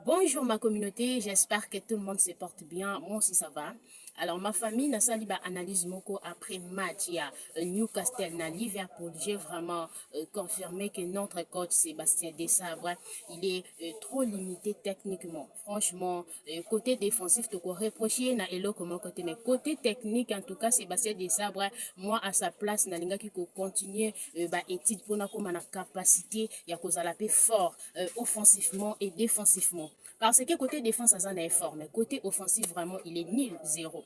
Bonjour ma communauté, j'espère que tout le monde se porte bien. Moi aussi ça va. Alors ma famille n'a sali ba analyse moko après match il y a Newcastle na Liverpool. J'ai vraiment confirmé que notre coach Sébastien Desabre, il est trop limité techniquement. Franchement, côté défensif tu pourrais reprocher na elo comment côté mais côté technique en tout cas Sébastien Desabre, moi à sa place na linga qui continuer ba étude pour na comme na capacité ya kozala pe fort offensivement et défensivement. Parce que côté défense, ça en est fort, mais côté offensif, vraiment, il est nul, zéro.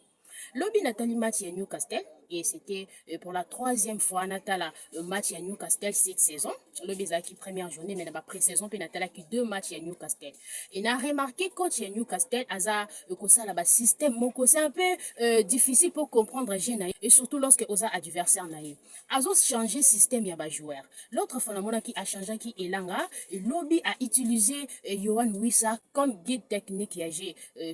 Lobby Nathalie match à Newcastle et c'était pour la troisième fois Natala match à Newcastle cette saison. Lobby Zaki première journée mais dans la pré-saison puis Natala qui deux matchs à Newcastle. Et n'a remarqué coach à Newcastle Aza ça là-bas système moko c'est un peu difficile pour comprendre Gena et surtout lorsque Oza adversaire naïf. Azo changer système ya ba joueur. L'autre phénomène qui a changé qui est Langa Lobby a utilisé Johan Wissa comme guide technique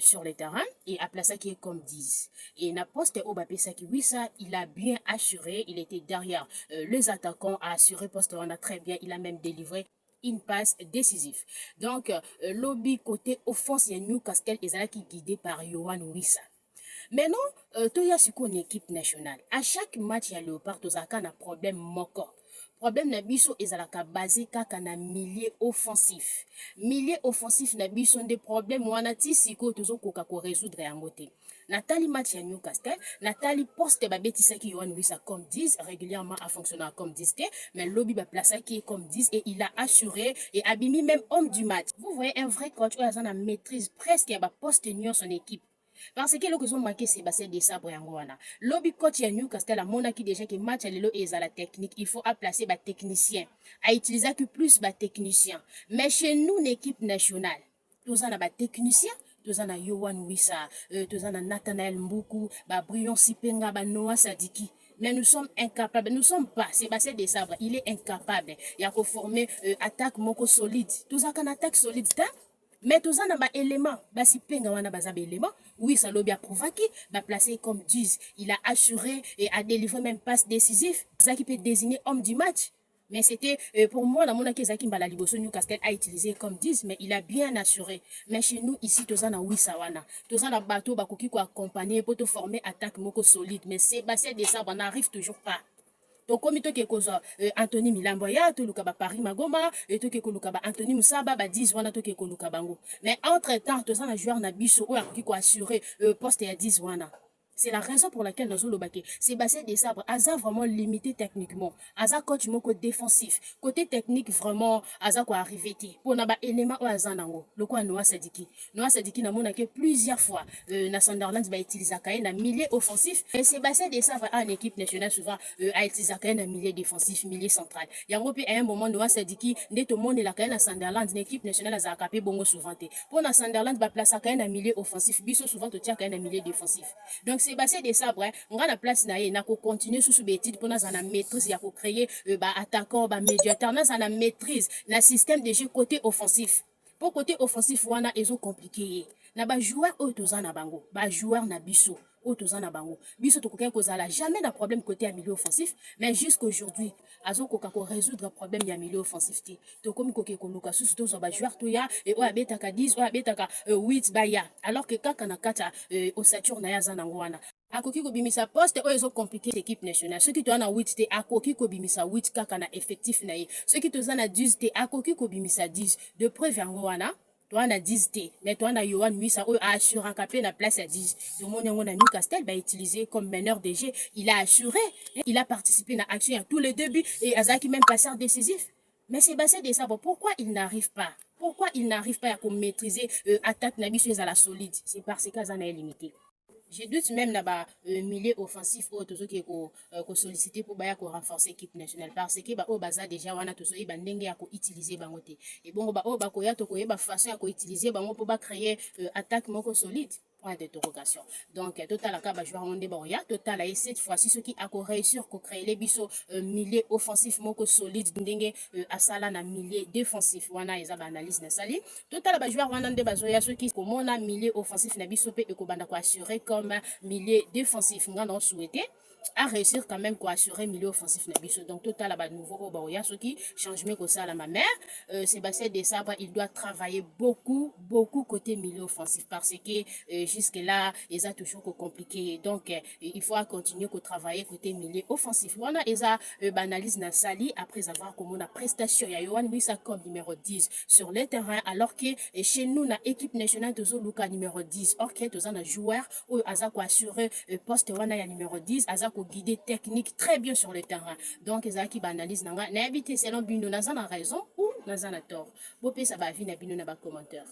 sur le terrain et a placé qui est comme 10. Et n'a poste au Bapesaki Wissa, il a bien assuré, il était derrière les attaquants, a assuré poste on a très bien, il a même délivré une passe décisive. Donc, lobby côté offense, il y a Newcastle et qui guidé par Johan Wissa. Maintenant, Toya Siko une équipe nationale. À chaque match, il y a Léopard, Tozaka un problème moko. Problème na biso ezalaka basé kaka na milieu offensif. Milieu offensif na biso des problèmes wana ti siko tozokoka ko résoudre yango te. Natali match ya Newcastle, Natali poste babetisaki Yohan Wissa comme 10 régulièrement a fonctionné comme 10 mais lobby ba placaki comme 10 et il a assuré et abimi même homme du match. Vous voyez un vrai coach où il a maîtrise presque ya ba poste son équipe. Parce que l'occasion manqué Sébastien Desabre yango wana. Lobby coach ya Newcastle a qui déjà que match lelo eza la technique, il faut placer ba technicien, à utiliser que plus ba technicien. Mais chez nous l'équipe nationale, tous en a ba technicien, tous en a Yohan Wissa, tous en a Nathanael Mbuku, ba Brion Sipenga, ba Noah Sadiki. Mais nous sommes incapables, nous sommes pas, Sébastien Desabre, il est incapable. Il a former attaque moko solide. Tous en attaque solide, mais tous en a élément, basi penga wana bazaba élément, oui ça lobby a prouvé ba placé comme 10, il a assuré et a délivré même passe décisif, ça qui peut désigner homme du match. Mais c'était pour moi dans mon avis Zaki Mbala Liboso Newcastle a utilisé comme 10 mais il a bien assuré. Mais chez nous ici tous en a oui ça wana. Tous en a bateau bakoki ko accompagner pour te former attaque moko solide mais Sébastien Desabre n'arrive toujours pas. Tokomi toke kozwa Anthony Milamboya toluka ba Paris Magoma et toke koluka ba Anthony Musaba ba 10 wana toke koluka bango mais entre temps toza na joueur na biso oyo akoki ko assurer poste ya 10 wana. C'est la raison pour laquelle nous avons Sébastien Desabre, Aza vraiment limité techniquement. Aza coach moko défensif. Côté technique, vraiment, Aza quoi arrivé. Pour n'a pas élément au Aza nango. Le quoi Noah Sadiki. Noah Sadiki n'a montré plusieurs fois. Na Sunderland va utiliser un milieu offensif. Et Sébastien Desabre a une équipe nationale souvent a utilisé un milieu défensif, milieu central. Yango puis à un moment Noah Sadiki, dès tout le monde la na Sunderland, une équipe nationale a capé bongo souvent. Pour na Sunderland va placer un milieu offensif. Biso souvent tu tiens un milieu défensif. Donc Sébastien Desabre, on a la place na ye na ko continuer sous bêtise pour na za na maîtrise ya ko créer ba attaquant ba médiateur na za na maîtrise na système de jeu côté offensif. Pour côté offensif wana ezo compliqué na ba joueur o toza na bango ba joueur na biso o toza na bango biso to koka kozala jamais na problème côté à milieu offensif mais jusqu'aujourd'hui azo koka ko résoudre problème ya milieu offensif ti to komi koke ko luka sous to zo ba joueur to ya et o abetaka 10 o abetaka 8 ba ya alors que kaka na kata au Saturne na ya za nango wana akoki kobimisa poste oyo ezo compliqué équipe nationale soki toza na 8 te akoki kobimisa 8 kaka na effectif na ye soki toza na 10 te akoki kobimisa 10 de preuve yango wana toi na 10 te mais toi na Yohan Wissa oyo assuraka pe na place à 10 tomoni yango na Newcastle ba utilisé comme meneur de jeu il a assuré il a participé na action à tous les débuts et azaki même passeur décisif mais Sébastien Desabre pourquoi il n'arrive pas à maîtriser attaque na biso ezala solide c'est parce qu'azana est limité. Je doute même là-bas milieu offensif ou tout qui est sollicité pour baya ko renforcer l'équipe nationale parce que ba o baza déjà wana tout ba ndenge ya ko utiliser bangote et bon ba o ba ko ya to ko ba façon ya ko utiliser bango pour ba créer attaque moko solide point d'interrogation donc total aka ba joueur monde ba ya total et cette fois-ci ce qui a ko réussir ko créer les biso milieu offensif moko solide ndenge asala na milieu défensif wana eza ba analyse na sali total ba joueur wana nde bazoya ceux qui komona milieu offensif na biso pe ko banda ko assurer comme milieu défensif nga non souhaité à réussir quand même quoi assurer milieu offensif na biso. Donc total à nouveau baoya ce qui changement que ça la ma mère Sébastien Desabre il doit travailler beaucoup côté milieu offensif parce que jusque là ils a toujours que compliqué. Donc il faut continuer que travailler côté milieu offensif. Voilà ils a banalise na sali après avoir comme la prestation ya Yohan Wissa comme numéro 10 sur le terrain alors que chez nous na équipe nationale de Zoluka numéro 10 ok tous un joueur ou aza ko assurer poste wana ya numéro 10 aza ko guider technique très bien sur le terrain. Donc ils a qui banalise nanga na habité selon bino na raison ou na tort. Bo pe ça va vie na bino na ba commentaire.